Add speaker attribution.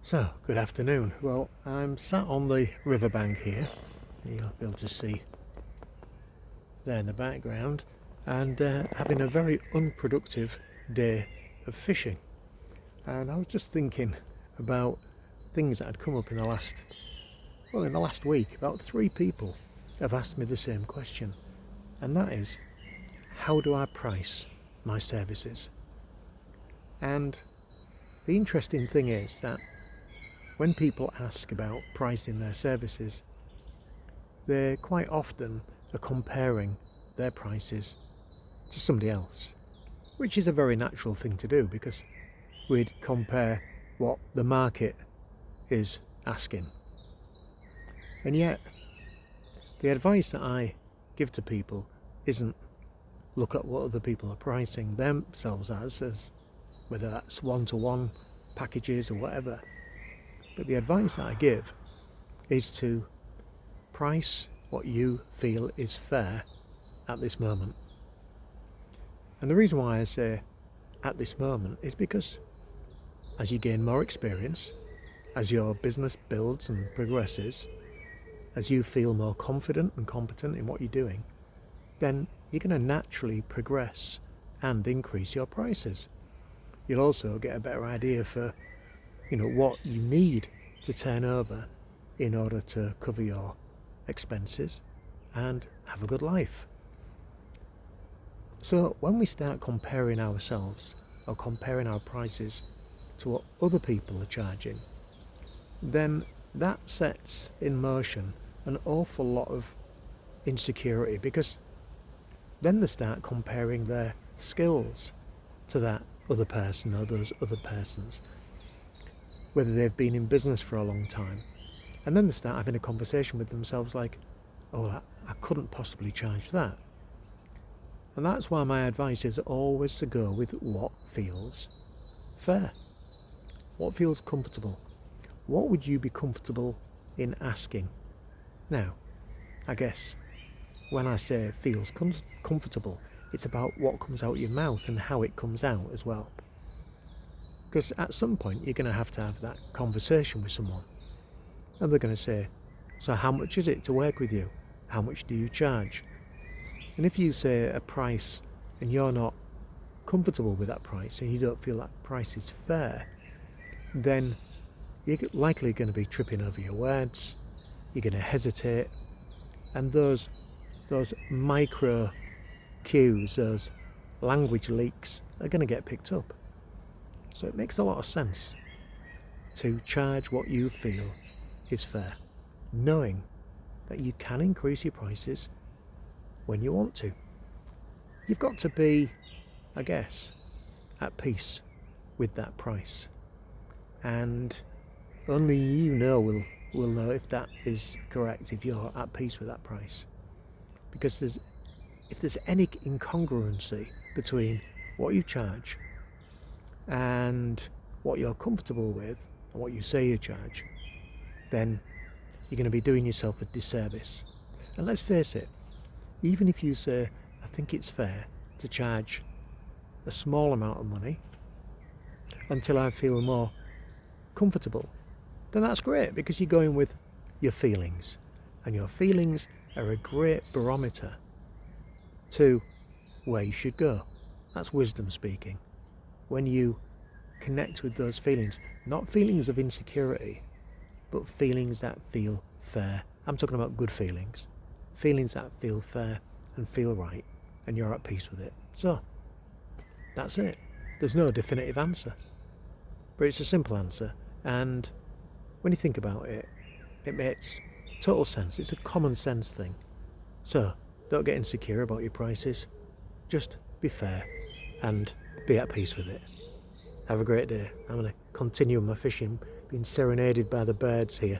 Speaker 1: So, good afternoon. Well, I'm sat on the riverbank here. You'll be able to see there in the background, and having a very unproductive day of fishing. And I was just thinking about things that had come up in the last week. About 3 people have asked me the same question, and that is, how do I price my services? And the interesting thing is that when people ask about pricing their services, they quite often are comparing their prices to somebody else, which is a very natural thing to do because we'd compare what the market is asking. And yet, the advice that I give to people isn't look at what other people are pricing themselves as whether that's one-to-one packages or whatever. But the advice that I give is to price what you feel is fair at this moment. And the reason why I say at this moment is because as you gain more experience, as your business builds and progresses, as you feel more confident and competent in what you're doing, then you're going to naturally progress and increase your prices. You'll also get a better idea for what you need to turn over in order to cover your expenses and have a good life. So when we start comparing ourselves or comparing our prices to what other people are charging, then that sets in motion an awful lot of insecurity, because then they start comparing their skills to that other person or those other persons, whether they've been in business for a long time. And then they start having a conversation with themselves like, oh, I couldn't possibly charge that. And that's why my advice is always to go with what feels fair, what feels comfortable. What would you be comfortable in asking? Now, I guess when I say feels comfortable, it's about what comes out your mouth and how it comes out as well. Because at some point you're going to have that conversation with someone, and they're going to say, so how much is it to work with you? How much do you charge? And if you say a price and you're not comfortable with that price and you don't feel that price is fair, then you're likely going to be tripping over your words, you're going to hesitate, and those micro cues, those language leaks are going to get picked up. So it makes a lot of sense to charge what you feel is fair, knowing that you can increase your prices when you want to. You've got to be, I guess, at peace with that price. And only you will know if that is correct, if you're at peace with that price. Because if there's any incongruency between what you charge and what you're comfortable with and what you say you charge, then you're going to be doing yourself a disservice. And let's face it, even if you say, I think it's fair to charge a small amount of money until I feel more comfortable, then that's great, because you're going with your feelings, and your feelings are a great barometer to where you should go. That's wisdom speaking. When you connect with those feelings, not feelings of insecurity, but feelings that feel fair. I'm talking about good feelings that feel fair and feel right, and you're at peace with it. So that's it. There's no definitive answer, but it's a simple answer, and when you think about it, it makes total sense. It's a common sense thing. So don't get insecure about your prices, just be fair and be at peace with it. Have a great day. I'm going to continue my fishing, being serenaded by the birds here.